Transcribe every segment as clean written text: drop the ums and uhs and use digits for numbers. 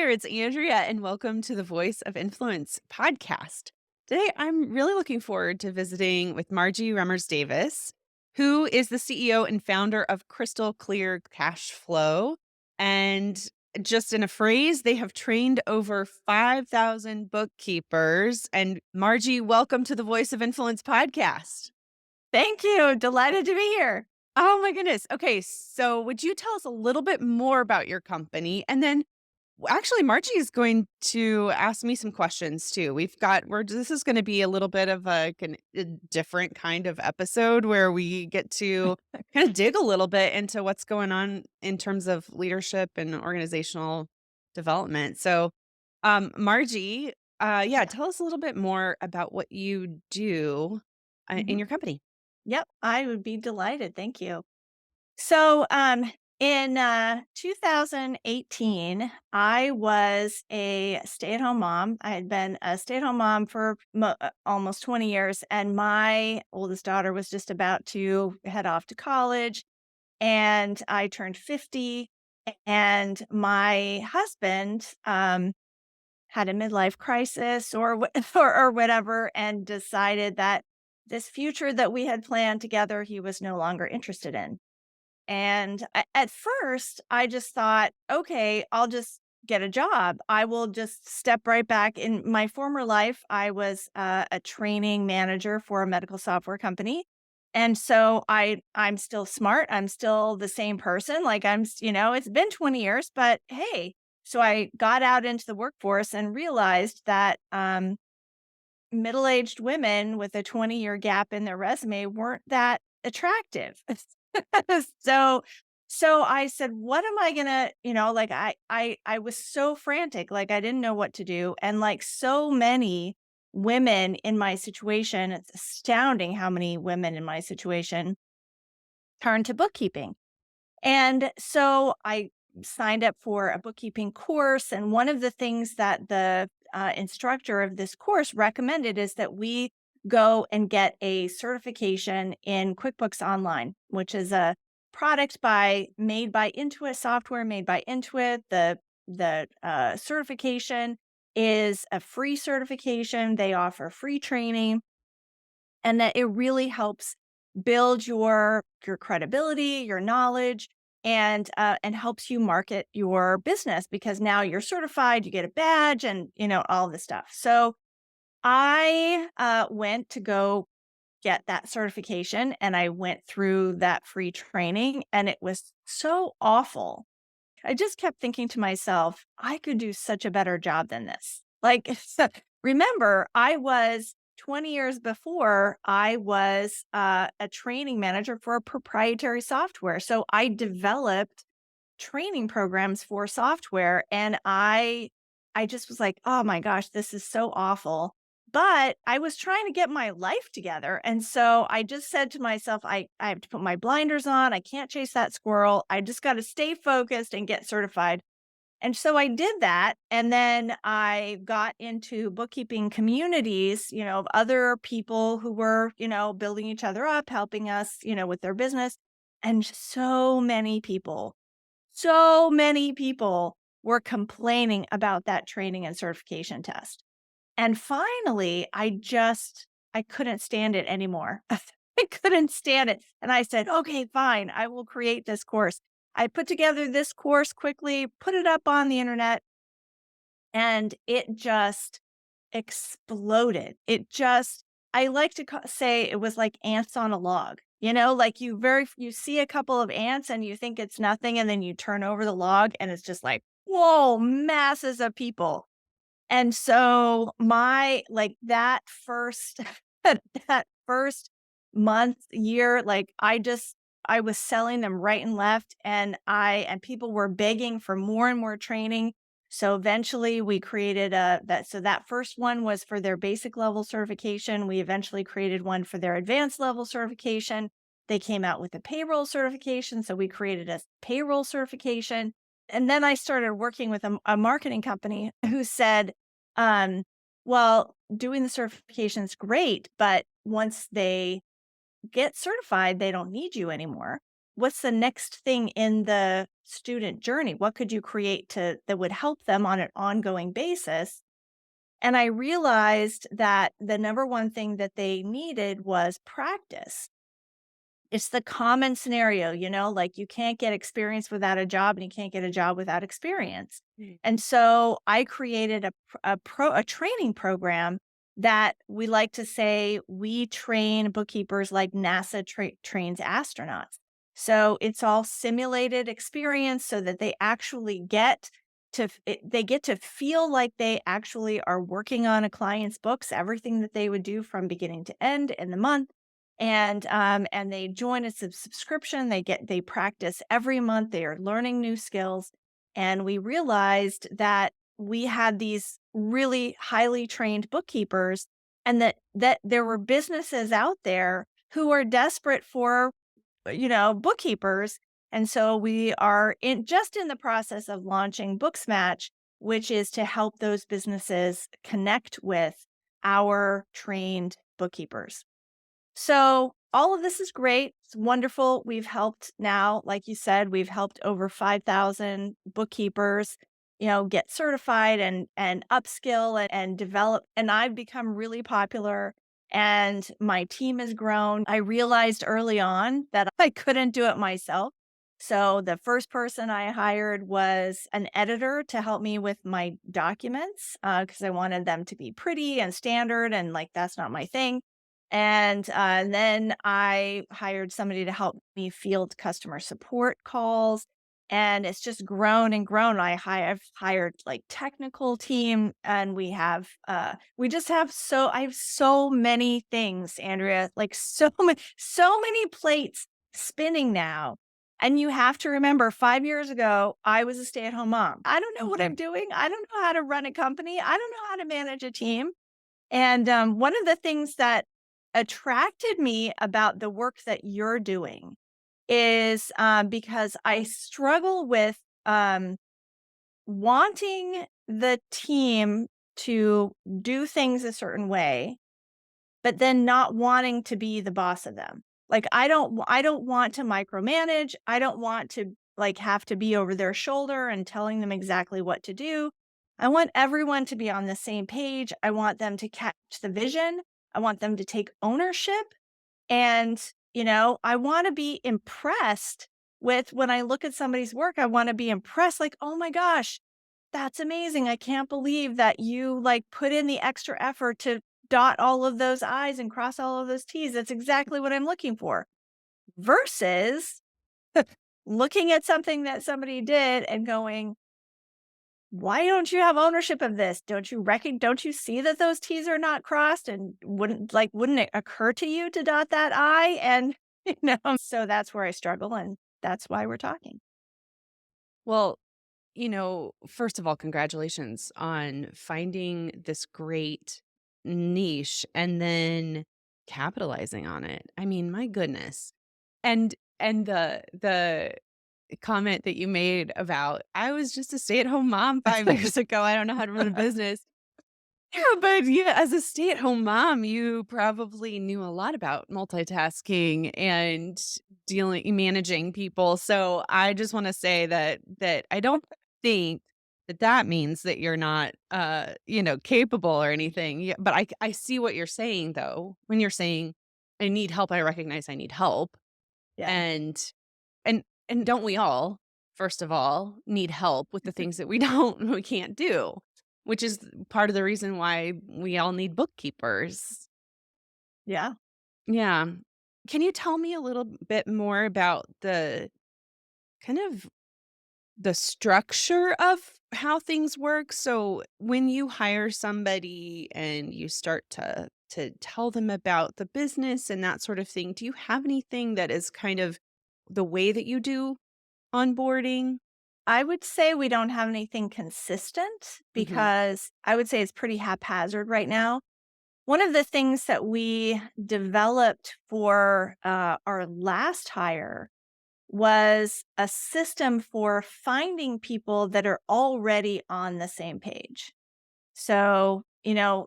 there. It's Andrea, and welcome to the Voice of Influence podcast. Today, I'm really looking forward to visiting with Margie Remmers-Davis, who is the CEO and founder of Crystal Clear Cash Flow. And just in a phrase, they have trained over 5,000 bookkeepers. And Margie, welcome to the Voice of Influence podcast. Thank you. Delighted to be here. Oh my goodness. Okay, so would you tell us a little bit more about your company? And then actually, Margie is going to ask me some questions too. This is going to be a little bit of a different kind of episode where we get to kind of dig a little bit into what's going on in terms of leadership and organizational development. So, Margie, yeah, Yeah. tell us a little bit more about what you do in Mhm. your company. Yep. I would be delighted. Thank you. So, in 2018, I was a stay-at-home mom. I had been a stay-at-home mom for almost 20 years, and my oldest daughter was just about to head off to college, and I turned 50, and my husband, had a midlife crisis or or whatever, and decided that this future that we had planned together, he was no longer interested in. And at first, I just thought, okay, I'll just get a job. I will just step right back. In my former life, I was a training manager for a medical software company. And so I'm still smart. I'm still the same person. Like it's been 20 years, but hey, so I got out into the workforce and realized that middle-aged women with a 20-year gap in their resume weren't that attractive. So so I said, "What am I gonna," like I was so frantic, like I didn't know what to do. And like so many women in my situation, it's astounding how many women in my situation turn to bookkeeping. And so I signed up for a bookkeeping course. And one of the things that the instructor of this course recommended is that we go and get a certification in QuickBooks Online, which is a product made by Intuit software, made by Intuit. The certification is a free certification. They offer free training, and that it really helps build your credibility, your knowledge, and helps you market your business because now you're certified, you get a badge, and all this stuff. So I went to go get that certification, and I went through that free training, and it was so awful. I just kept thinking to myself, I could do such a better job than this. Like, remember, I was 20 years before, I was a training manager for a proprietary software. So I developed training programs for software, and I just was like, "Oh my gosh, this is so awful." But I was trying to get my life together, and so I just said to myself, I have to put my blinders on. I can't chase that squirrel. I just got to stay focused and get certified. And so I did that, and then I got into bookkeeping communities, of other people who were, building each other up, helping us, with their business. And so many people were complaining about that training and certification test. And finally, I couldn't stand it anymore. I couldn't stand it. And I said, "Okay, fine. I will create this course." I put together this course quickly, put it up on the internet, and it just exploded. I like to say it was like ants on a log. Like you see a couple of ants and you think it's nothing, and then you turn over the log and it's just like, whoa, masses of people. And so my like that first that first month, year, like I was selling them right and left, and people were begging for more and more training. So eventually we created that first one was for their basic level certification. We eventually created one for their advanced level certification. They came out with a payroll certification, so we created a payroll certification. And then I started working with a marketing company who said, um, well, doing the certification is great, but once they get certified, they don't need you anymore. what's the next thing in the student journey? What could you create to that would help them on an ongoing basis? And I realized that the number one thing that they needed was practice. It's the common scenario, like you can't get experience without a job and you can't get a job without experience. Mm. And so I created a training program that we like to say we train bookkeepers like NASA trains astronauts. So it's all simulated experience so that they actually get they get to feel like they actually are working on a client's books, everything that they would do from beginning to end in the month, and they join a subscription. They practice every month. They are learning new skills, and we realized that we had these really highly trained bookkeepers, and that there were businesses out there who are desperate for bookkeepers. And so we are in the process of launching Booksmatch, which is to help those businesses connect with our trained bookkeepers. So all of this is great. It's wonderful. We've helped now, like you said, we've helped over 5,000 bookkeepers, get certified and upskill and develop. And I've become really popular and my team has grown. I realized early on that I couldn't do it myself. So the first person I hired was an editor to help me with my documents because I wanted them to be pretty and standard, and like that's not my thing. And then I hired somebody to help me field customer support calls, and it's just grown and grown. I've hired like technical team, and we just have I have so many things, Andrea, like so many plates spinning now. And you have to remember 5 years ago, I was a stay-at-home mom. I don't know what I'm Mhm. doing. I don't know how to run a company. I don't know how to manage a team. And one of the things that attracted me about the work that you're doing is because I struggle with wanting the team to do things a certain way, but then not wanting to be the boss of them. Like I don't want to micromanage. I don't want to like have to be over their shoulder and telling them exactly what to do. I want everyone to be on the same page. I want them to catch the vision. I want them to take ownership, and I want to be impressed with when I look at somebody's work. I want to be impressed like, "Oh my gosh, that's amazing. I can't believe that you like put in the extra effort to dot all of those I's and cross all of those T's. That's exactly what I'm looking for." Versus looking at something that somebody did and going, "Why don't you have ownership of this? Don't you see that those T's are not crossed? And wouldn't it occur to you to dot that I?" And so that's where I struggle, and that's why we're talking. Well, first of all, congratulations on finding this great niche and then capitalizing on it. I mean, my goodness. And the comment that you made about I was just a stay-at-home mom 5 years ago. I don't know how to run a business. Yeah, but yeah, as a stay-at-home mom, you probably knew a lot about multitasking and managing people. So I just want to say that I don't think that means that you're not capable or anything. Yeah, but I see what you're saying though. When you're saying I need help, I recognize I need help. Yeah. And and don't we all, first of all, need help with the things that we can't do, which is part of the reason why we all need bookkeepers. Yeah. Yeah. Can you tell me a little bit more about the kind of the structure of how things work? So when you hire somebody and you start to tell them about the business and that sort of thing, do you have anything that is kind of the way that you do onboarding? I would say we don't have anything consistent Mhm. because I would say it's pretty haphazard right now. One of the things that we developed for our last hire was a system for finding people that are already on the same page. So,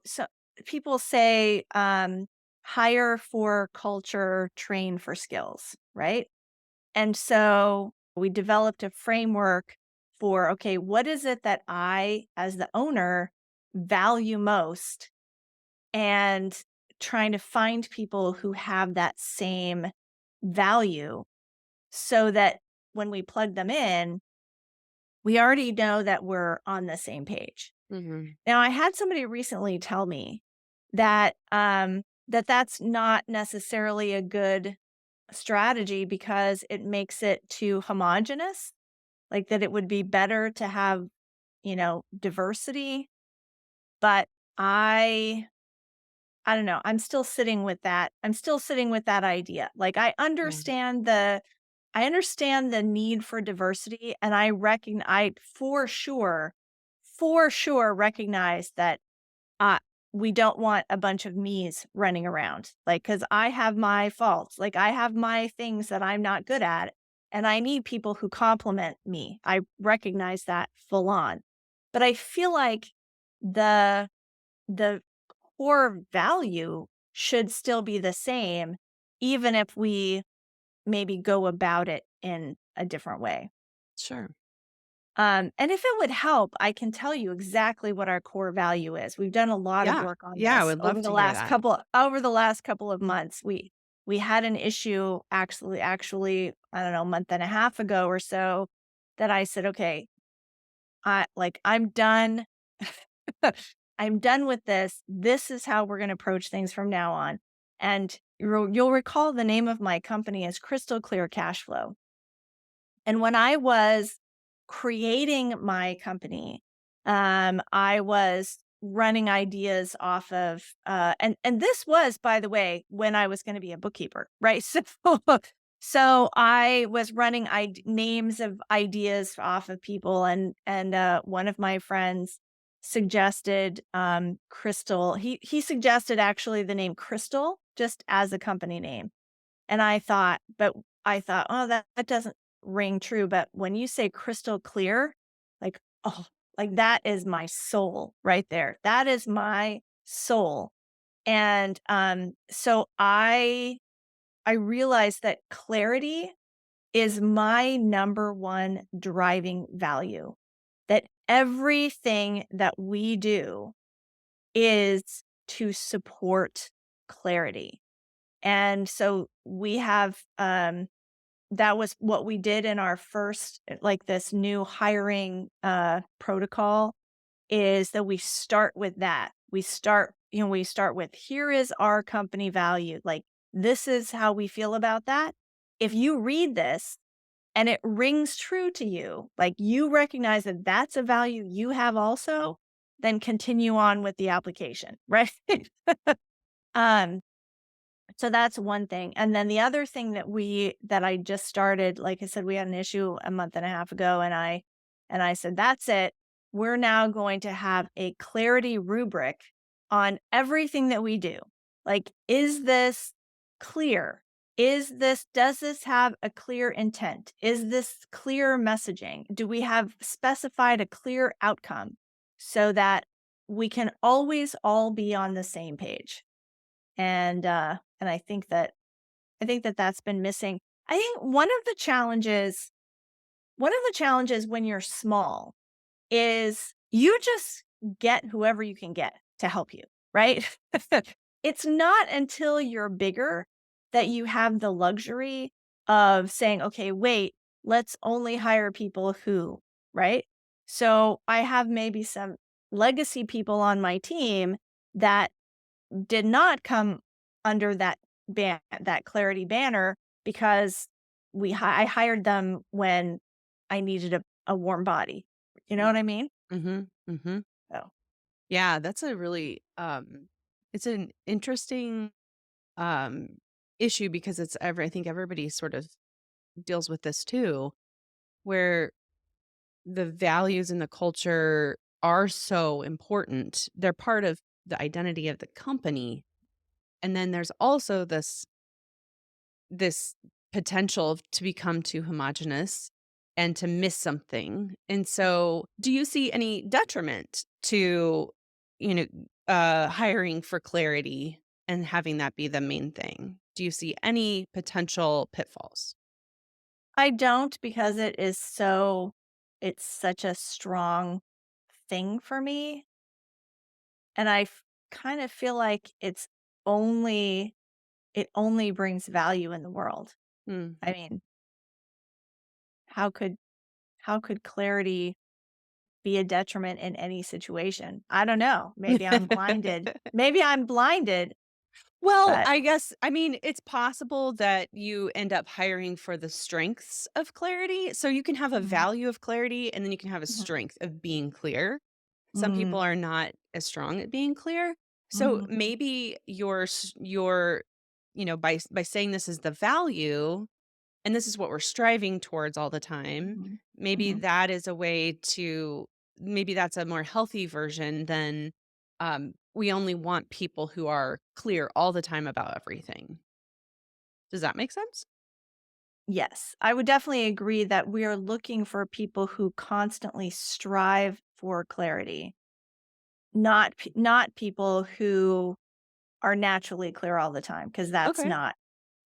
so people say hire for culture, train for skills, right? And so we developed a framework for, okay, what is it that I, as the owner, value most? And trying to find people who have that same value so that when we plug them in, we already know that we're on the same page. Mhm. Now, I had somebody recently tell me that that's not necessarily a good strategy because it makes it too homogenous, like that it would be better to have, diversity, but I don't know, I'm still sitting with that. I'm still sitting with that idea. Like Yeah. I understand the need for diversity and I for sure recognize that uh, we don't want a bunch of me's running around. Like, cause I have my faults. Like, I have my things that I'm not good at. And I need people who compliment me. I recognize that full on. But I feel like the, the core value should still be the same, even if we maybe go about it in a different way. Sure. And if it would help, I can tell you exactly what our core value is. We've done a lot of Yeah. work on Yeah, I this would love to hear that. over the last couple of months. We had an issue actually, I don't know, a month and a half ago or so that I said, okay, I'm done. I'm done with this. This is how we're going to approach things from now on. And you'll recall the name of my company is Crystal Clear Cash Flow. And when I was creating my company, I was running ideas off of, and this was, by the way, when I was going to be a bookkeeper, right? So I was running names of ideas off of people, and one of my friends suggested Crystal. He suggested actually the name Crystal just as a company name. And I thought, "Oh, that doesn't ring true," but when you say crystal clear, like, oh, like that is my soul right there. That is my soul. And, so I realized that clarity is my number one driving value, that everything that we do is to support clarity. And so we have, that was what we did in our first, like this new hiring protocol is that we start with that. We start with here is our company value. Like this is how we feel about that. If you read this and it rings true to you, like you recognize that that's a value you have also, then continue on with the application, right? um so that's one thing, and then the other thing that I just started, like I said, we had an issue a month and a half ago, and I said, "That's it. We're now going to have a clarity rubric on everything that we do. Like, is this clear? Does this have a clear intent? Is this clear messaging? Do we have specified a clear outcome so that we can always all be on the same page?" And I think that that's been missing. I think one of the challenges when you're small is you just get whoever you can get to help you, right? It's not until you're bigger that you have the luxury of saying, "Okay, wait, let's only hire people who," right? So, I have maybe some legacy people on my team that did not come under that clarity banner because I hired them when I needed a warm body. You know what I mean? Mhm. Mhm. So, Yeah, that's a really it's an interesting um issue because I think everybody sort of deals with this too, where the values and the culture are so important. They're part of the identity of the company. And then there's also this potential to become too homogenous and to miss something. And so, do you see any detriment to, you know, hiring for clarity and having that be the main thing? Do you see any potential pitfalls? I don't because it's such a strong thing for me, and kind of feel like only it only brings value in the world. Hmm. I mean, how could how could clarity be a detriment in any situation? I don't know. Maybe I'm blinded. Maybe I'm blinded, Well, but I guess, I mean, it's possible that you end up hiring for the strengths of clarity. So you can have a mhm, value of clarity and then you can have a mhm, strength of being clear. Some mm, people are not as strong at being clear. So mhm, maybe your by saying this is the value and this is what we're striving towards all the time, mhm, maybe mhm. that is a way to maybe that's a more healthy version than we only want people who are clear all the time about everything. Does that make sense? Yes, I would definitely agree that we are looking for people who constantly strive for clarity, not people who are naturally clear all the time, because Okay.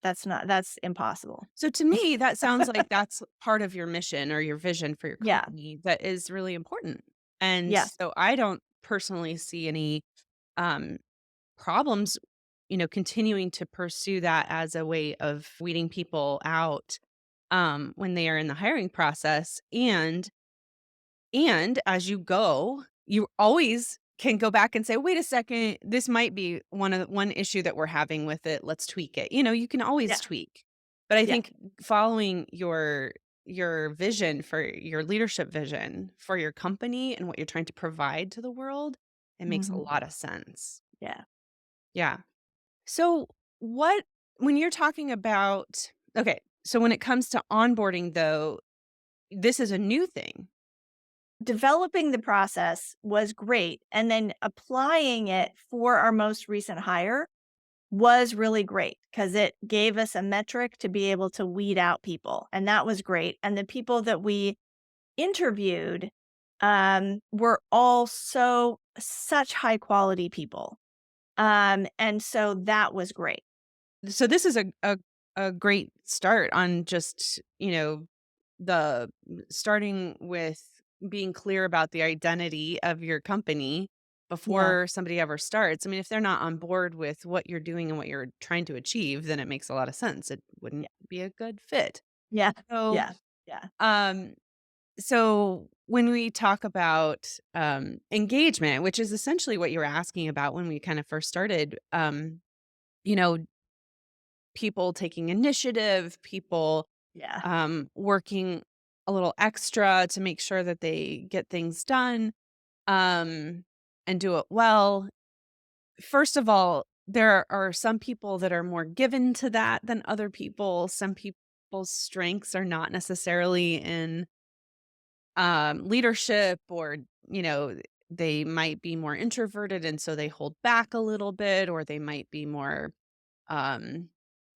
that's impossible. So to me, that sounds like that's part of your mission or your vision for your Yeah. company that is really important. And Yes. so I don't personally see any um, problems, continuing to pursue that as a way of weeding people out when they are in the hiring process. And as you go, you always can go back and say, "Wait a second, this might be one issue that we're having with it. Let's tweak it." You can always Yeah. tweak. But I Yeah. think following your vision for your leadership vision for your company and what you're trying to provide to the world, it makes a Mhm. lot of sense. Yeah. Yeah. So what when you're talking about okay, so when it comes to onboarding though, this is a new thing. Developing the process was great, and then applying it for our most recent hire was really great because it gave us a metric to be able to weed out people, and that was great, and the people that we interviewed, were all such high quality people, and so that was great. So this is a great start on just, the starting with being clear about the identity of your company Yeah, before somebody ever starts. I mean, if they're not on board with what you're doing and what you're trying to achieve, then it makes a lot of sense. It yeah, wouldn't be a good fit. yeah, So, yeah, yeah, um so when we talk about engagement, which is essentially what you were asking about when we kind of first started, you know, people taking initiative, people yeah, working a little extra to make sure that they get things done um, and do it well. First of all, there are some people that are more given to that than other people. Some people's strengths are not necessarily in leadership or, you know, they might be more introverted and so they hold back a little bit, or they might be more um,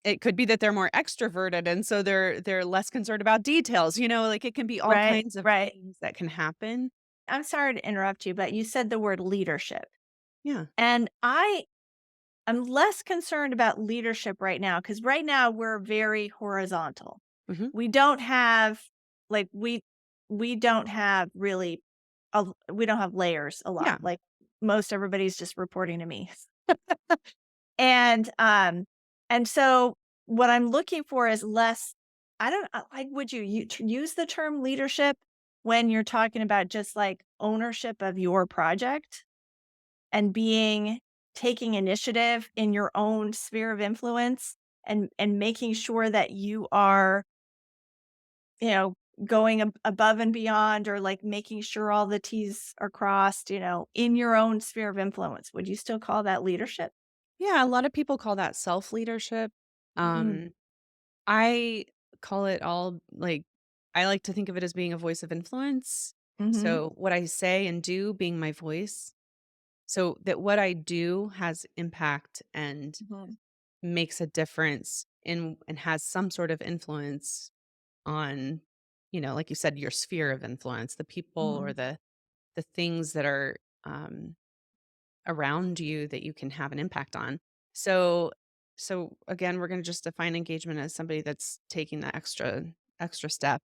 it could be that they're more extroverted and so they're less concerned about details, like it can be all right, kinds of right. things that can happen. I'm sorry to interrupt you, but you said the word leadership, Yeah. and I'm less concerned about leadership right now because right now we're very horizontal. Mhm. We don't have like we don't have really we don't have layers a lot. Yeah. Like most everybody's just reporting to me. And so what I'm looking for is less I don't like would use the term leadership when you're talking about just like ownership of your project? And taking initiative in your own sphere of influence and making sure that you are, you know, going above and beyond or like making sure all the T's are crossed, in your own sphere of influence. Would you still call that leadership? Yeah, a lot of people call that self-leadership. Mhm. Um, I call it all like I like to think of it as being a voice of influence. Mhm. So what I say and do being my voice, so that what I do has impact and Mhm. makes a difference in and has some sort of influence on, like you said, your sphere of influence, the people or Mhm. the things that are um around you that you can have an impact on. So so again, we're going to just define engagement as somebody that's taking the extra extra step,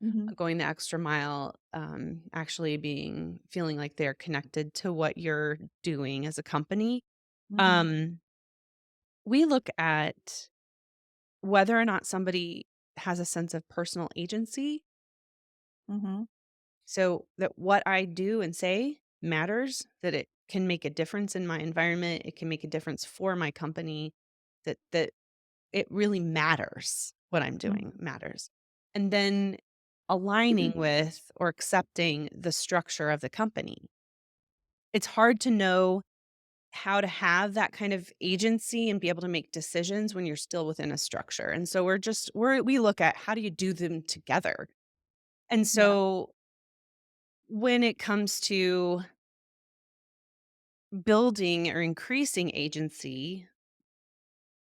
Mhm. going the extra mile, actually feeling like they're connected to what you're doing as a company. Mhm. Um, we look at whether or not somebody has a sense of personal agency. Mhm. So that what I do and say matters, that it can make a difference in my environment, it can make a difference for my company, that it really matters. What I'm doing Mhm. matters. And then aligning with or accepting the structure of the company. It's hard to know how to have that kind of agency and be able to make decisions when you're still within a structure. And so we look at how do you do them together. And Yeah. so when it comes to building or increasing agency,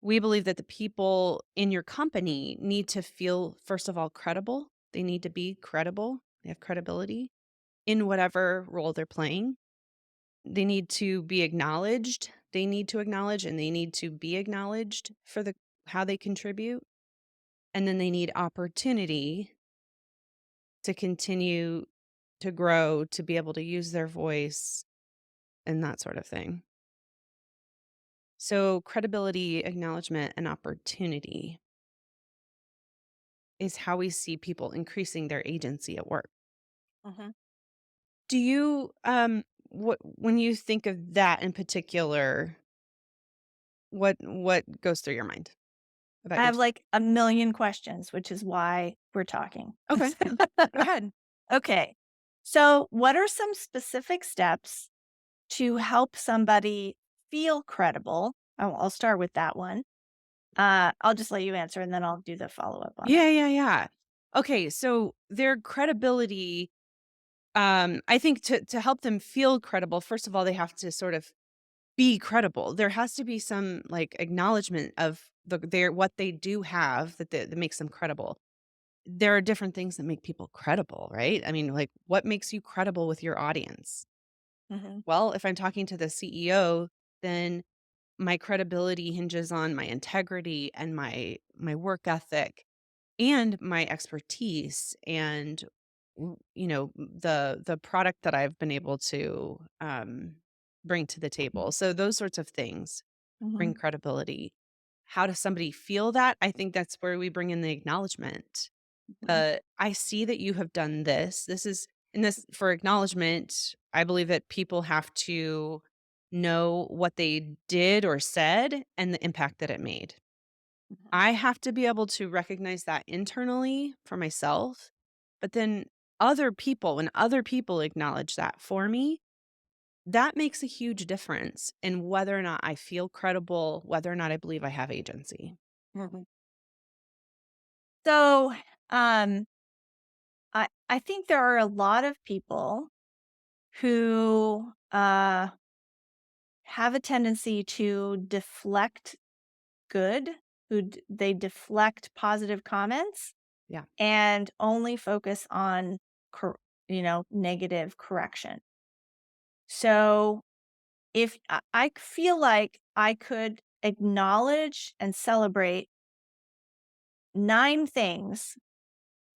we believe that the people in your company need to feel, first of all, credible. They need to be credible. They have credibility in whatever role they're playing. They need to be acknowledged. They need to acknowledge and they need to be acknowledged for how they contribute. And then they need opportunity to continue to grow, to be able to use their voice and that sort of thing. So, credibility, acknowledgement, and opportunity is how we see people increasing their agency at work. Mhm. Do you, when you think of that in particular, what goes through your mind about I your? have like a million questions, which is why we're talking. Okay, go ahead. Okay. So, what are some specific steps to help somebody feel credible? I'll start with that one. I'll just let you answer and then I'll do the follow up on it. Yeah, yeah, yeah. Okay, so their credibility, I think to help them feel credible, first of all, they have to sort of be credible. There has to be some like acknowledgement of their what they do have that makes them credible. There are different things that make people credible, right? I mean, like what makes you credible with your audience? Mhm. Well, if I'm talking to the CEO, then my credibility hinges on my integrity and my work ethic and my expertise and the product that I've been able to bring to the table. So those sorts of things bring Mhm. credibility. How does somebody feel that? I think that's where we bring in the acknowledgement. Mhm. I see that you have done this. This is and this for acknowledgement. I believe that people have to know what they did or said and the impact that it made. Mhm. I have to be able to recognize that internally for myself, but then when other people acknowledge that for me, that makes a huge difference in whether or not I feel credible, whether or not I believe I have agency. Mhm. So, um, I think there are a lot of people who have a tendency to deflect good, they deflect positive comments Yeah. and only focus on negative correction. So if I feel like I could acknowledge and celebrate 9 things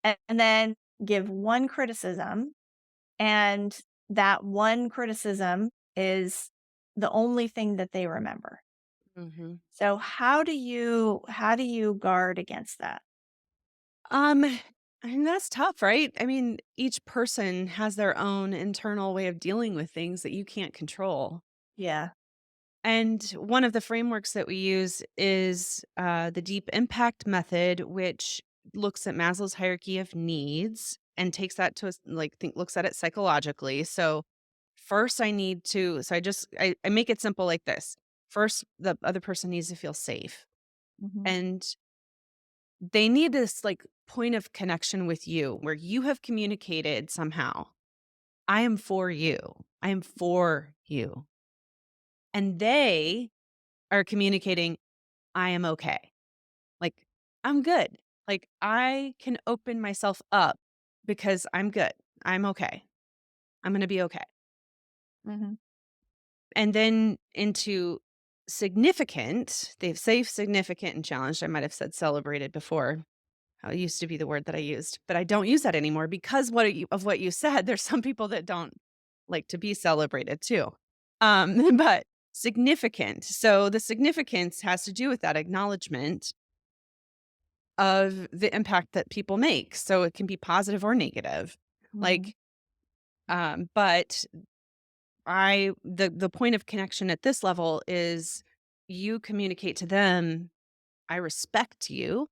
and then give one criticism, and that one criticism is the only thing that they remember. Mhm. So how do you guard against that? Um, and that's tough, right? I mean, each person has their own internal way of dealing with things that you can't control. Yeah. And one of the frameworks that we use is the deep impact method, which looks at Maslow's hierarchy of needs and takes that to us, looks at it psychologically. So first I need to, so I make it simple like this. First, the other person needs to feel safe. Mhm. And they need this like point of connection with you where you have communicated somehow. I am for you. I am for you. And they are communicating, I am okay. Like, I'm good. Like, I can open myself up because I'm good. I'm okay. I'm going to be okay. Mhm. And then into significant, they've safe, significant, and challenged. I might have said celebrated before. It used to be the word that I used, but I don't use that anymore because what you said, there's some people that don't like to be celebrated too. But significant. So the significance has to do with that acknowledgement of the impact that people make. So it can be positive or negative. Mhm, Like, but the point of connection at this level is you communicate to them, I respect you.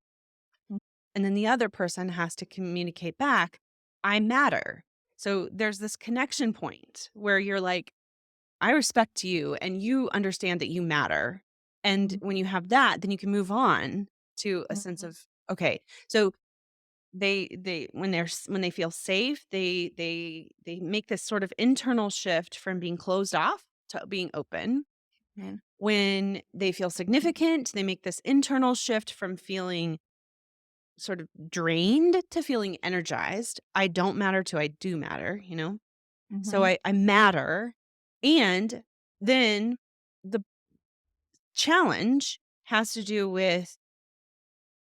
mm, And then the other person has to communicate back, I matter. So there's this connection point where you're like, I respect you and you understand that you matter. And mhm, when you have that, then you can move on to a sense mhm, of, okay, so when they feel safe, they make this sort of internal shift from being closed off to being open. mhm, When they feel significant, they make this internal shift from feeling sort of drained to feeling energized. I don't matter to I do matter, you know? So mhm, I matter. And then the challenge has to do with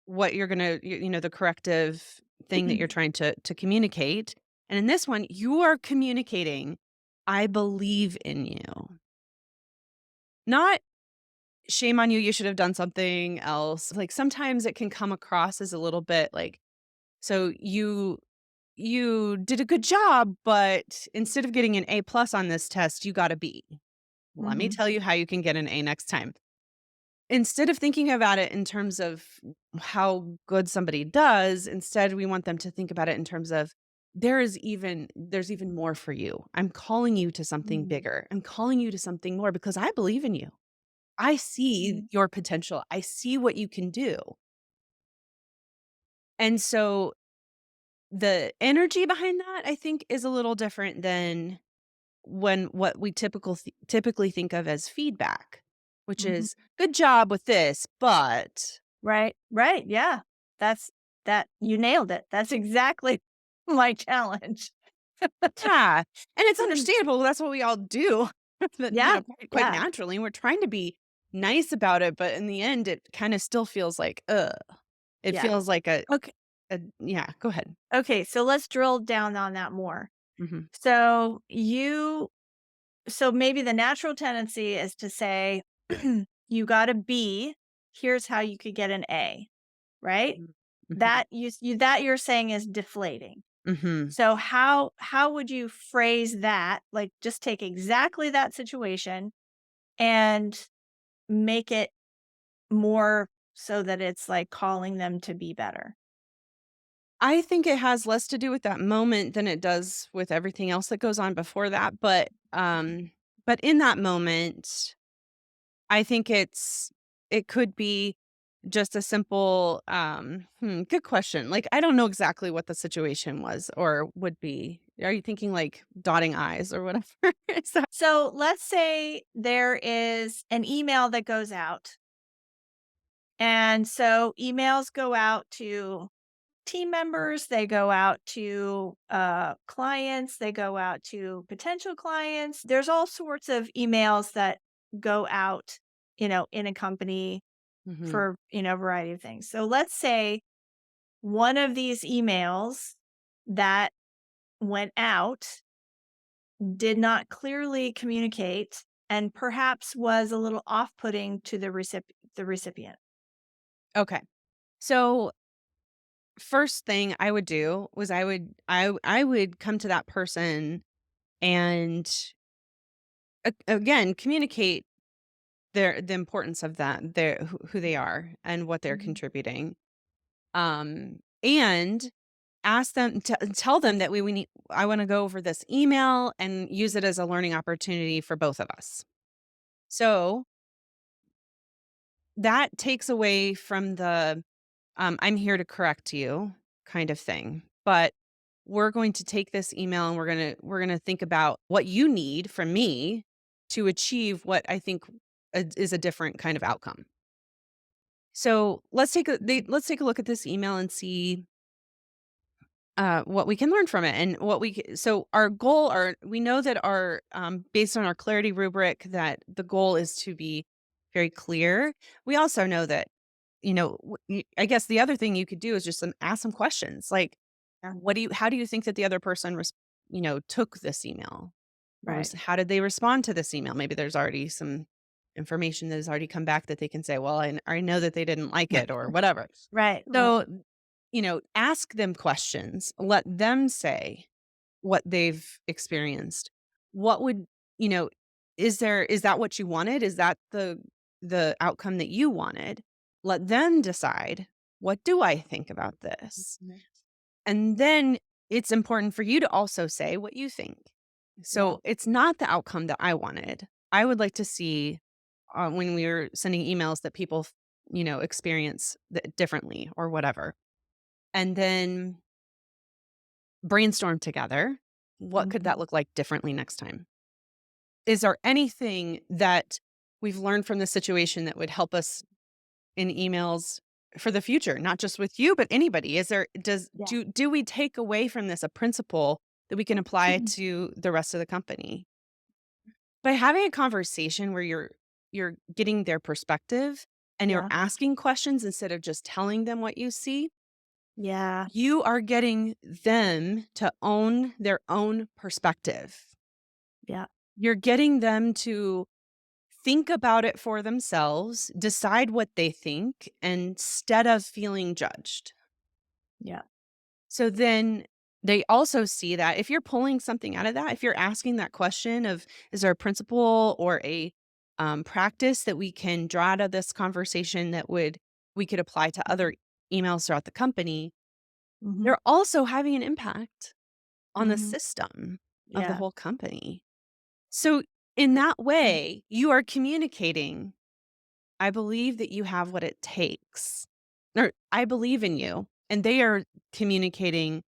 what you're gonna you know, the corrective thing that you're trying to communicate. And in this one, you are communicating, I believe in you. Not shame on you, you should have done something else. Like sometimes it can come across as a little bit like, so you did a good job, but instead of getting an A plus on this test, you got a B. Let me mhm, tell you how you can get an A next time. Instead of thinking about it in terms of how good somebody does, instead we want them to think about it in terms of there's even more for you. I'm calling you to something mhm, bigger. I'm calling you to something more because I believe in you. I see mhm, your potential. I see what you can do. And so the energy behind that I think is a little different than when what we typically think of as feedback, which mhm. is good job with this, but Right, right, yeah. That's that you nailed it. That's exactly my challenge. yeah, and it's understandable. That's what we all do, that Yeah, quite yeah, naturally. And we're trying to be nice about it, but in the end, it kind of still feels like, it yeah. feels like Okay, yeah. Go ahead. okay, so let's drill down on that more. Hmm. So you so maybe the natural tendency is to say, "You got a B, here's how you could get an A," right? Hmm. That that you're saying is deflating. Hmm. So how would you phrase that? Like, just take exactly that situation and make it more so that it's, like, calling them to be better. I think it has less to do with that moment than it does with everything else that goes on before that, but in that moment, I think it could be just a simple, good question. Like, I don't know exactly what the situation was or would be. Are you thinking like dotting I's or whatever? Is that So, let's say there is an email that goes out, and so emails go out to team members, they go out to, clients, they go out to potential clients. There's all sorts of emails that go out, in a company Mhm. for, a variety of things. So let's say one of these emails that went out did not clearly communicate and perhaps was a little off-putting to the recipient. Okay. So, first thing I would do was I would come to that person and again communicate the importance of that, their who they are and what they're Mhm, contributing. And ask them to tell them that we need I want to go over this email and use it as a learning opportunity for both of us. So that takes away from the I'm here to correct you kind of thing. But we're going to take this email and we're going to think about what you need from me to achieve what I think is a different kind of outcome. So mhm, let's take a look at this email and see what we can learn from it and so our goal our we know that our based on our clarity rubric that the goal is to be very clear. We also know that I guess the other thing you could do is just ask some questions like, Yeah. how do you think that the other person, took this email? Right. How did they respond to this email? Maybe there's already some information that has already come back that they can say, well, I know that they didn't like it or whatever. Right. Right. So, ask them questions, let them say what they've experienced. What would, you know, is that what you wanted? Is that the outcome that you wanted? Let them decide, what do I think about this? Mhm. And then it's important for you to also say what you think. Yeah. So it's not the outcome that I wanted. I would like to see when we were sending emails that people, experience differently or whatever. And then brainstorm together. What could Mhm. that look like differently next time? Is there anything that we've learned from the situation that would help us in emails for the future, not just with you, but anybody? Is there does Yeah. do we take away from this a principle that we can apply to the rest of the company? By having a conversation where you're getting their perspective and you're Yeah. asking questions instead of just telling them what you see, Yeah. you are getting them to own their own perspective. Yeah. You're getting them to think about it for themselves, decide what they think instead of feeling judged. Yeah. So then they also see that if you're pulling something out of that, if you're asking that question of, is there a principle or a practice that we can draw out of this conversation that we could apply to other emails throughout the company, Mhm. they're also having an impact on the Mhm. system of the Yeah. whole company. So in that Mm. way, you are communicating, I believe that you have what it takes. Or I believe in you. And they are communicating,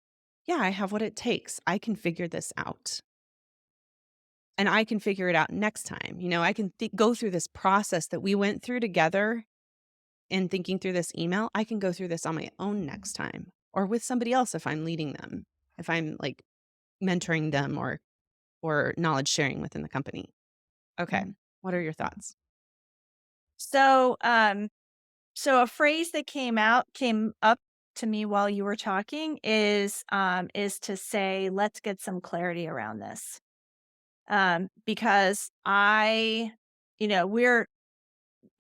yeah, I have what it takes. I can figure this out. And I can figure it out next time. I can go through this process that we went through together in thinking through this email. I can go through this on my own next time or with somebody else if I'm leading them, if I'm like mentoring them or knowledge sharing within the company. Okay. Mhm. What are your thoughts? So, so a phrase that came up to me while you were talking is to say, let's get some clarity around this. Because we're,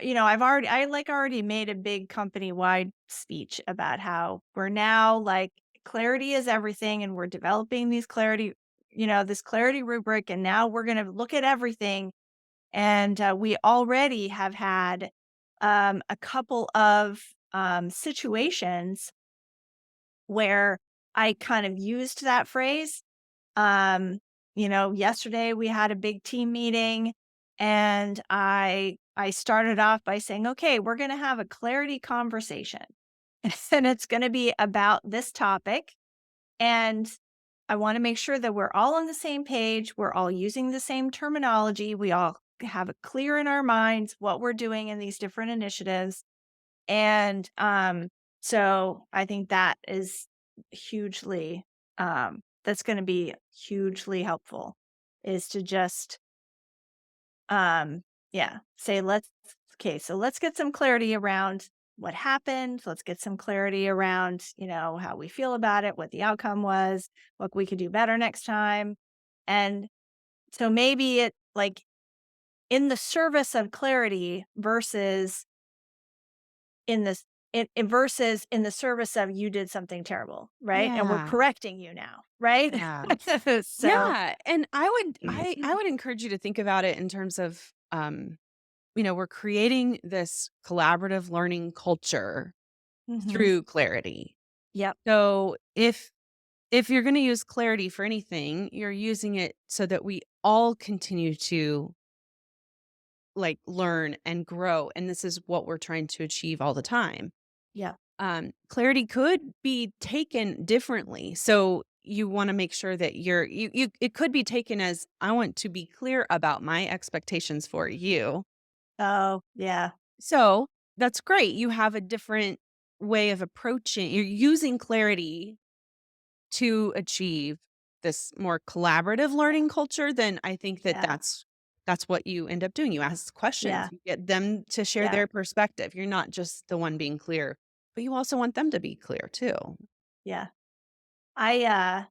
I already made a big company wide speech about how we're now like clarity is everything and we're developing this clarity rubric. And now we're going to look at everything. And we already have had a couple of situations where I kind of used that phrase. Yesterday we had a big team meeting and I started off by saying, "Okay, we're going to have a clarity conversation." And it's going to be about this topic and I want to make sure that we're all on the same page, we're all using the same terminology, we all have it clear in our minds what we're doing in these different initiatives. And so I think that is hugely that's going to be hugely helpful is to just yeah, say so let's get some clarity around what happened. Let's get some clarity around, how we feel about it, what the outcome was, what we could do better next time. And so maybe it like in the service of clarity versus in this versus in the service of you did something terrible, right? And we're Yeah. correcting you now, right? Yeah. So Yeah, and I would encourage you to think about it in terms of, we're creating this collaborative learning culture Mhm. through clarity. Yep. So if you're gonna use clarity for anything, you're using it so that we all continue to, like, learn and grow, and this is what we're trying to achieve all the time. Yep. Clarity could be taken differently. So you want to make sure that it could be taken as, I want to be clear about my expectations for you. Oh, yeah. So that's great. You have a different way of approaching, you're using clarity to achieve this more collaborative learning culture. Then I think that Yeah. that's what you end up doing. You ask questions, Yeah. you get them to share Yeah. their perspective. You're not just the one being clear, but you also want them to be clear too. Yeah. I,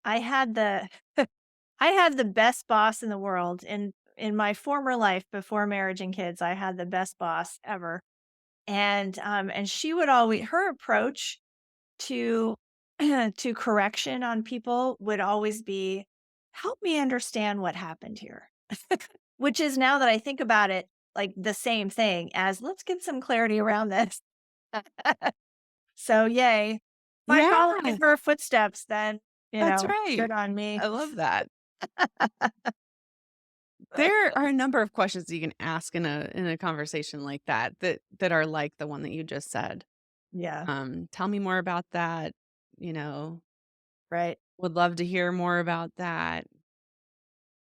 I had the I had the best boss in the world in my former life before marriage and kids. I had the best boss ever. And she would always her approach to to correction on people would always be, "Help me understand what happened here." Which is, now that I think about it, like the same thing as, "Let's get some clarity around this." So, yay. If I Yeah, follow in her footsteps, then, that's right. good on me. I love that. There are a number of questions you can ask in a conversation like that that are like the one that you just said. Yeah, Tell me more about that. You know, right. would love to hear more about that.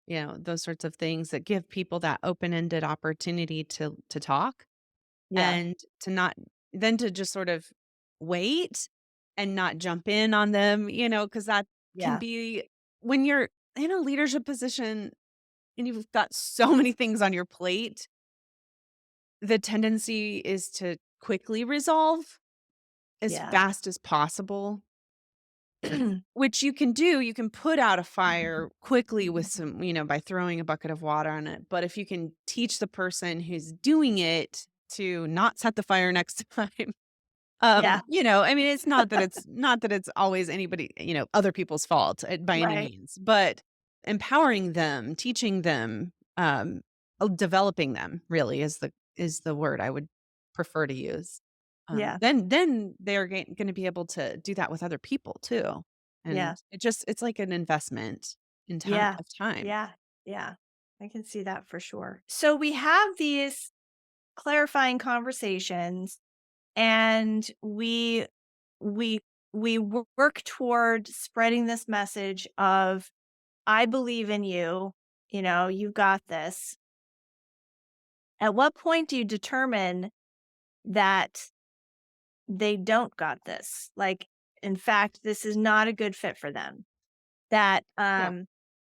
Those sorts of things that give people that open-ended opportunity to talk Yeah, and to not then to just sort of wait and not jump in on them, because that can yeah, be when you're in a leadership position and you've got so many things on your plate, the tendency is to quickly resolve as yeah. fast as possible. Which you can do, you can put out a fire quickly with some by throwing a bucket of water on it, but if you can teach the person who's doing it to not set the fire next time, Yeah, I mean, it's not that it's always anybody, other people's fault, by any right. means, but empowering them, teaching them, developing them really is the word I would prefer to use. Yeah, Then they're gonna be able to do that with other people too, yeah, and it's like an investment in time yeah, of time. yeah, yeah. I can see that for sure. So we have these clarifying conversations, and we work toward spreading this message of, "I believe in you, you've got this." At what point do you determine that they don't got this? Like, in fact, this is not a good fit for them. That, Yeah.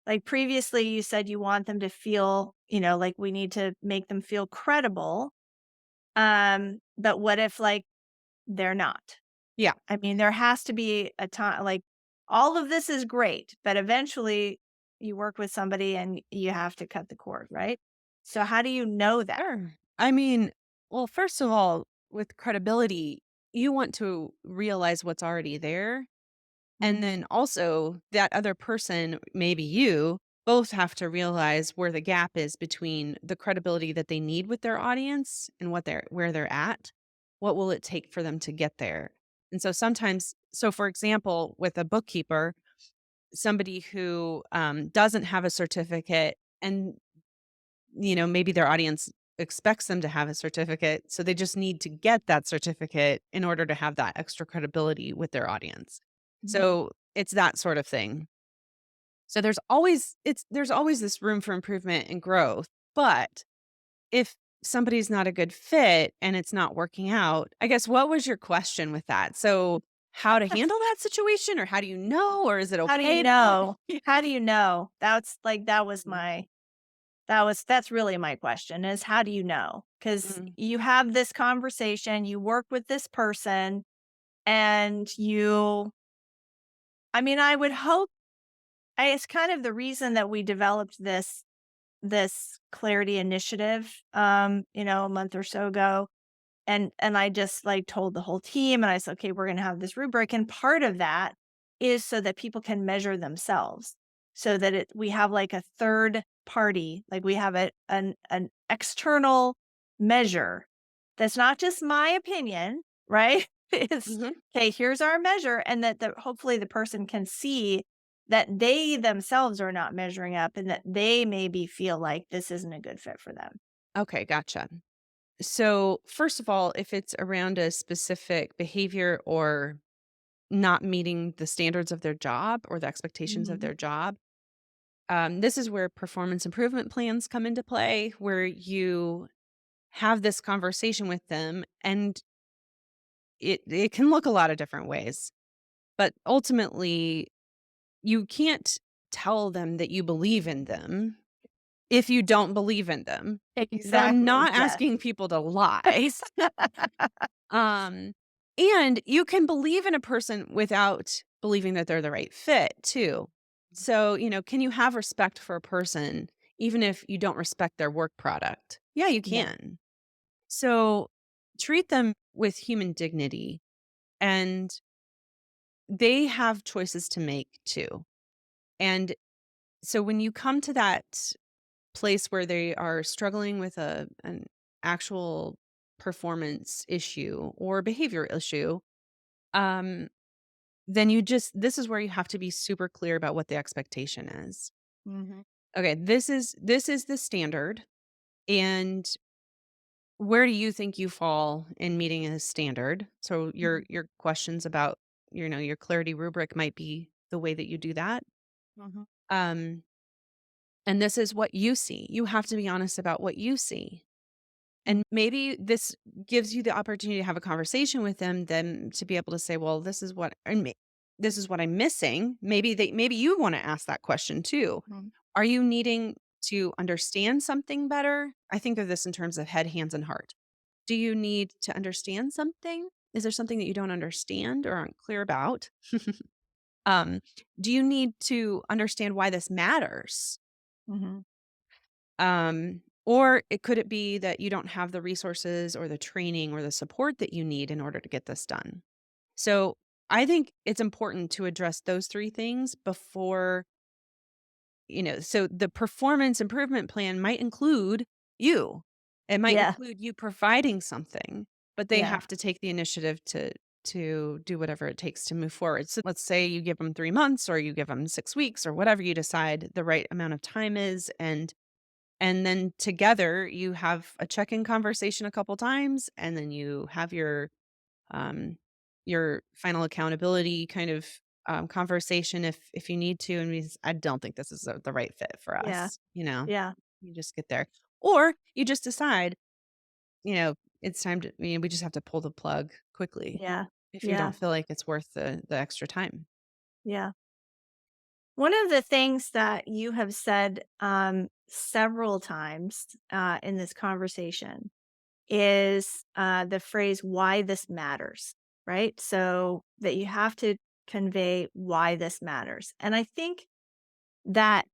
like previously you said you want them to feel, like we need to make them feel credible. But what if, like, they're not? Yeah. I mean, there has to be a time, like, all of this is great, but eventually you work with somebody and you have to cut the cord, right? So how do you know that? Sure. I mean, well, first of all, with credibility, you want to realize what's already there. And Mhm. then also that other person, maybe you, both have to realize where the gap is between the credibility that they need with their audience and where they're at. What will it take for them to get there? And so sometimes, so for example, with a bookkeeper, somebody who doesn't have a certificate and maybe their audience expects them to have a certificate. So they just need to get that certificate in order to have that extra credibility with their audience. Mhm. So it's that sort of thing. So there's always this room for improvement and growth. But if somebody's not a good fit and it's not working out, I guess what was your question with that? So how to handle that situation, or how do you know, or is it How do you okay to know? How do you know? That's like, Mhm. that's really my question, is how do you know? Because Mhm. you have this conversation, you work with this person, and I mean, I would hope, it's kind of the reason that we developed this clarity initiative, a month or so ago. And I just, like, told the whole team, and I said, "Okay, we're gonna have this rubric," and part of that is so that people can measure themselves, so that we have, like, a third party, like, we have an external measure that's not just my opinion, right? It's, Mhm. "Okay, here's our measure," and that hopefully the person can see that they themselves are not measuring up, and that they maybe feel like this isn't a good fit for them. Okay, gotcha. So, first of all, if it's around a specific behavior or not meeting the standards of their job or the expectations of Mhm. their job, this is where performance improvement plans come into play, where you have this conversation with them, and it can look a lot of different ways. But ultimately, you can't tell them that you believe in them if you don't believe in them. So I'm Exactly, not yes. asking people to lie. Um, and you can believe in a person without believing that they're the right fit too. So, can you have respect for a person even if you don't respect their work product? Yeah, you Yeah. can. So treat them with human dignity, and they have choices to make too. And so when you come to that place where they are struggling with an actual performance issue or behavior issue, um, then this is where you have to be super clear about what the expectation is. Mhm, Okay, this is the standard, and where do you think you fall in meeting a standard? So mhm, your questions about, your clarity rubric might be the way that you do that. mhm, Um, and this is what you see. You have to be honest about what you see. mm, And maybe this gives you the opportunity to have a conversation with them to be able to say, "Well, this is what I'm missing." Maybe you wanna ask that question too. mhm, Are you needing to understand something better? I think of this in terms of head, hands, and heart. Do you need to understand something? Is there something that you don't understand or aren't clear about? Um, do you need to understand why this matters? mhm. Or could it be that you don't have the resources or the training or the support that you need in order to get this done? So I think it's important to address those three things before, so the performance improvement plan might include you. It might Yeah, include you providing something, but they yeah, have to take the initiative to do whatever it takes to move forward. So let's say you give them 3 months or you give them 6 weeks or whatever you decide the right amount of time is, and then together you have a check-in conversation a couple times, and then you have um your final accountability kind of conversation if you need to, and I don't think this is the right fit for yeah, us. yeah, You just get there, or you just decide, it's time to. We just have to pull the plug quickly yeah, if you yeah, don't feel like it's worth the extra time. yeah. One of the things that you have said, several times, in this conversation is, the phrase, "Why this matters," right? So, that you have to convey why this matters, and I think that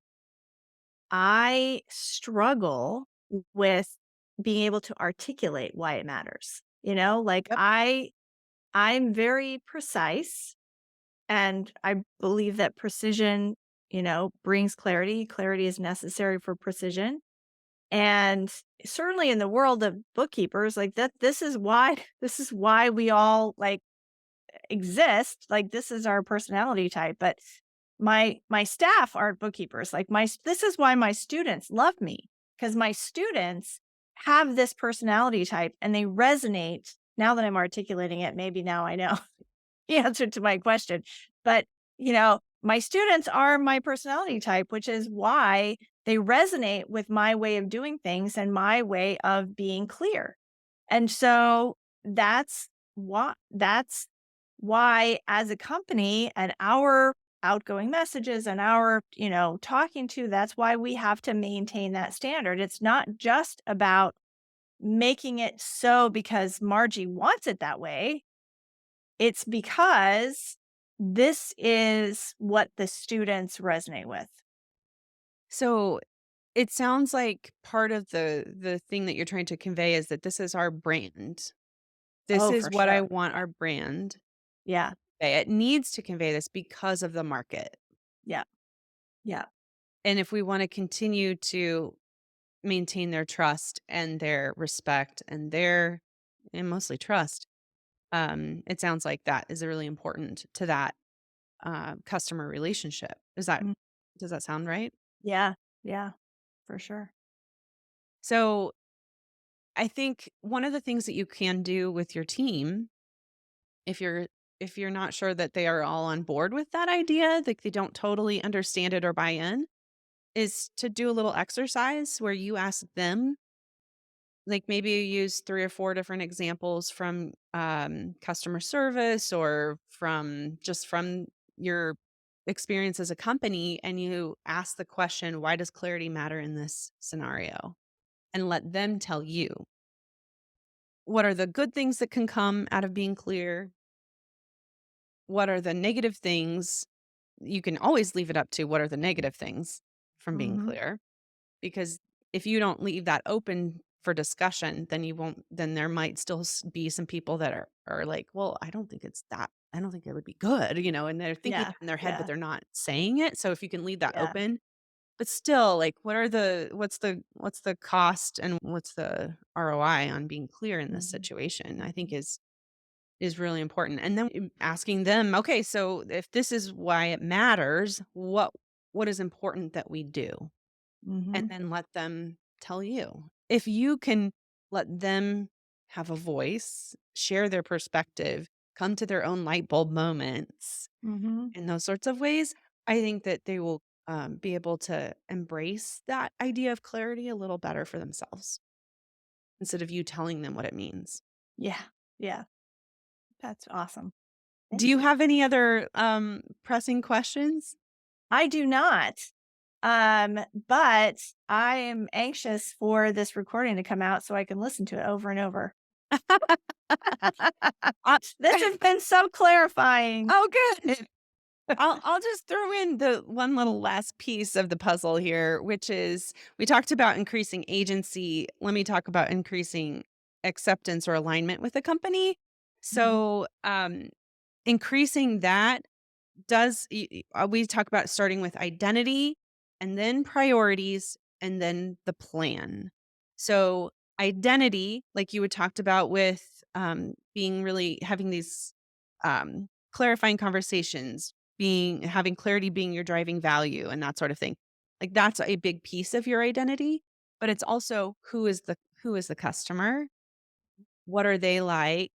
I struggle with being able to articulate why it matters, like, Yep. I'm very precise, and I believe that precision, brings clarity. Clarity is necessary for precision. And certainly in the world of bookkeepers, like that, this is why this is why we all like exist. Like this is our personality type. But my staff aren't bookkeepers. Like this is why my students love me, because my students have this personality type and they resonate. Now that I'm articulating it, maybe now I know the answer to my question. But, my students are my personality type, which is why they resonate with my way of doing things and my way of being clear. And so that's why as a company and our outgoing messages and our, talking to, that's why we have to maintain that standard. It's not just about making it so because Margie wants it that way, it's because this is what the students resonate with. So it sounds like part of the thing that you're trying to convey is that this is our brand. This Oh, is for what I sure. want our brand Yeah. convey. It needs to convey this because of the market. Yeah. Yeah. And if we want to continue to maintain their trust and their respect and mostly trust, it sounds like that is really important to that customer relationship. Mm. Does that sound right? Yeah. Yeah. For sure. So I think one of the things that you can do with your team, if you're if you're not sure that they are all on board with that idea, like they don't totally understand it or buy in, is to do a little exercise where you ask them, like maybe you use 3 or 4 different examples from customer service or from your experience as a company and you ask the question, why does clarity matter in this scenario? And let them tell you what are the good things that can come out of being clear? What are the negative things? You can always leave it up to what are the negative things from being Mhm. clear, because if you don't leave that open for discussion, then you won't, then there might still be some people that are like, well, I don't think it's that, I don't think it would be good, and they're thinking Yeah. it in their head, but Yeah. they're not saying it. So if you can leave that Yeah. open, but still, like, what's the cost and what's the ROI on being clear in this Mhm. situation, I think Mhm. is really important. And then asking them, okay, so if this is why it matters, what is important that we do? And Mhm. then let them tell you. If you can let them have a voice, share their perspective, come to their own light bulb moments Mhm. in those sorts of ways, I think that they will be able to embrace that idea of clarity a little better for themselves instead of you telling them what it means. Yeah. Yeah. That's awesome. Do Thank you you. have any other pressing questions? I do not. But I am anxious for this recording to come out so I can listen to it over and over. Uh, This has been so clarifying. oh, good. I'll just throw in the one little last piece of the puzzle here, which is we talked about increasing agency. Let me talk about increasing acceptance or alignment with the company. Mhm. So, increasing that does we talk about starting with identity and then priorities and then the plan. So, identity, like you had talked about with being really having these clarifying conversations, being having clarity being your driving value and that sort of thing. Like that's a big piece of your identity, but it's also who is the customer? What are they like?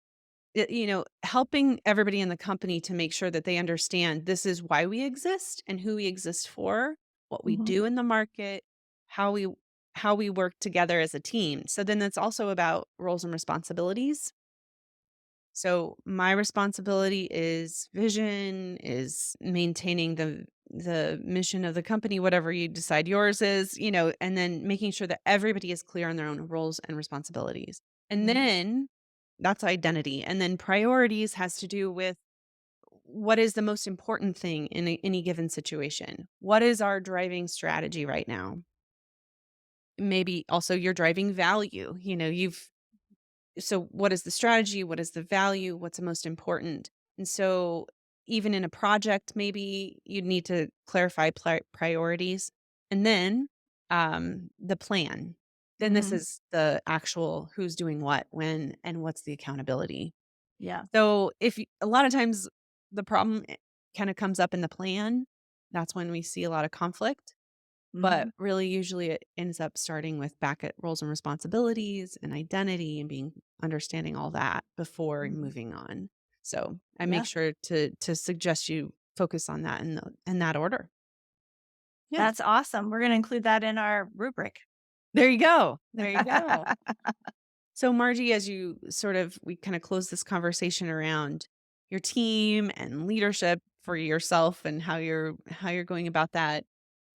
Helping everybody in the company to make sure that they understand this is why we exist and who we exist for, what we Mhm. do in the market, how we how we work together as a team. So then it's also about roles and responsibilities. So my responsibility is vision, is maintaining the mission of the company, whatever you decide yours is, and then making sure that everybody is clear on their own roles and responsibilities. And Mhm. then that's identity. And then priorities has to do with what is the most important thing in any given situation? What is our driving strategy right now? Maybe also your driving value. So what is the strategy? What is the value? What's the most important? And so even in a project, maybe you need to clarify priorities and then the plan. Then this Mhm. is the actual who's doing what, when, and what's the accountability. Yeah. So a lot of times the problem kind of comes up in the plan. That's when we see a lot of conflict, but Mhm. really, usually it ends up starting with back at roles and responsibilities and identity and being understanding all that before Mhm. moving on. So I make Yeah. sure to suggest you focus on that in that order. Yeah. That's awesome. We're gonna include that in our rubric. There you go. There you go. So Margie, as we kind of close this conversation around your team and leadership for yourself and how you're going about that.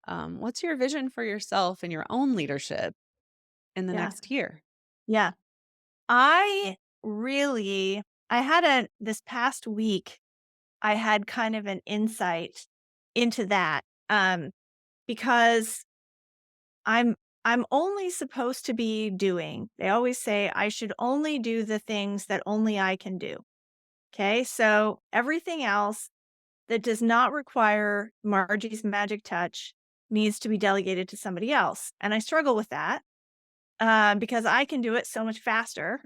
What's your vision for yourself and your own leadership in the Yeah. next year? Yeah. I really I had a this past week, I had kind of an insight into that, because I'm I'm only supposed to be doing they always say I should only do the things that only I can do. Okay, so everything else that does not require Margie's magic touch needs to be delegated to somebody else, and I struggle with that, because I can do it so much faster.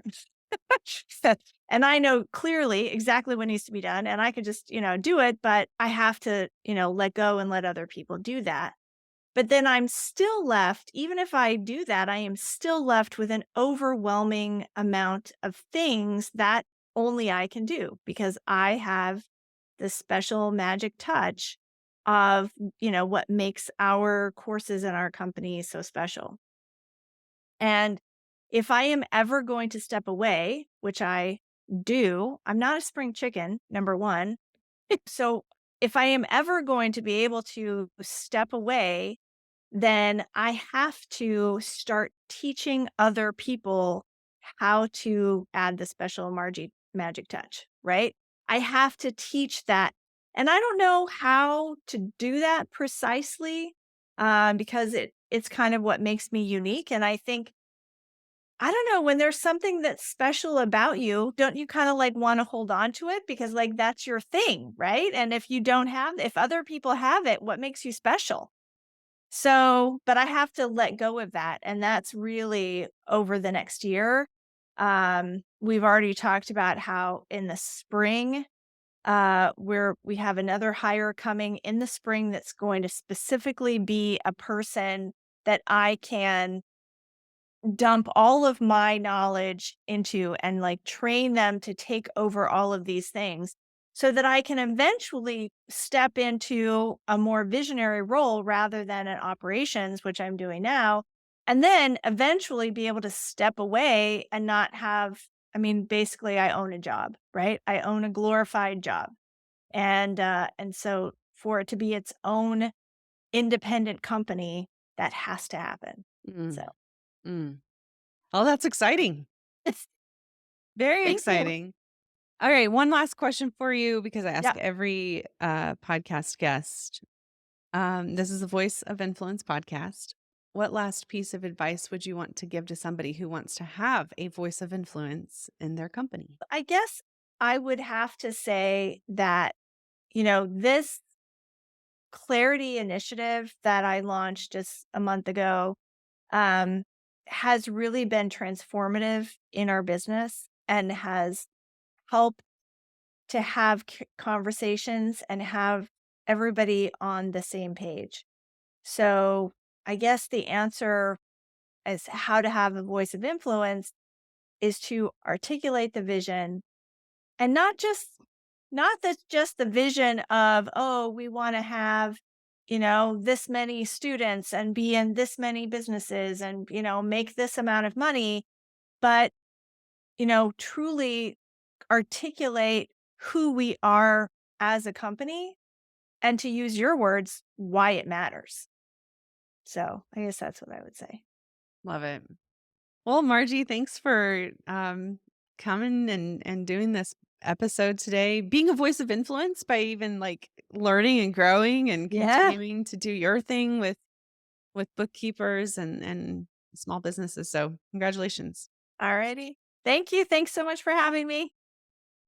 And I know clearly exactly what needs to be done, and I could just, do it, but I have to, let go and let other people do that. But then I'm still left, even if I do that, I am still left with an overwhelming amount of things that only I can do because I have this special magic touch of, what makes our courses and our company so special. And if I am ever going to step away, which I do, I'm not a spring chicken, number one. So if I am ever going to be able to step away, then I have to start teaching other people how to add the special Margie magic touch, right? I have to teach that. And I don't know how to do that precisely, because it's kind of what makes me unique. And I think, I don't know, when there's something that's special about you, don't you kind of like want to hold on to it because like that's your thing, right? And if you don't have, if other people have it, what makes you special? So, but I have to let go of that, and that's really over the next year. We've already talked about how in the spring, we have another hire coming in the spring that's going to specifically be a person that I can dump all of my knowledge into and like train them to take over all of these things so that I can eventually step into a more visionary role rather than in operations, which I'm doing now. And then eventually be able to step away and not have, I mean, basically I own a job, right? I own a glorified job. And so for it to be its own independent company, that has to happen. So Mm, mm. Oh, that's exciting. Very thank you. exciting. All right, one last question for you because I Yeah. ask every podcast guest. This is a Voice of Influence podcast. What last piece of advice would you want to give to somebody who wants to have a voice of influence in their company? I guess I would have to say that, this clarity initiative that I launched just a month ago, um, has really been transformative in our business and has helped to have conversations and have everybody on the same page. So I guess the answer as how to have a voice of influence is to articulate the vision. And not that just the vision of, "Oh, we wanna have, this many students and be in this many businesses and, make this amount of money," but, truly articulate who we are as a company and to use your words, why it matters. So, I guess that's what I would say. Love it. Well, Margie, thanks for coming and doing this episode today. Being a voice of influence by even like learning and growing and Yeah. continuing to do your thing with bookkeepers and small businesses. So, congratulations. Alrighty. Thank you. Thanks so much for having me.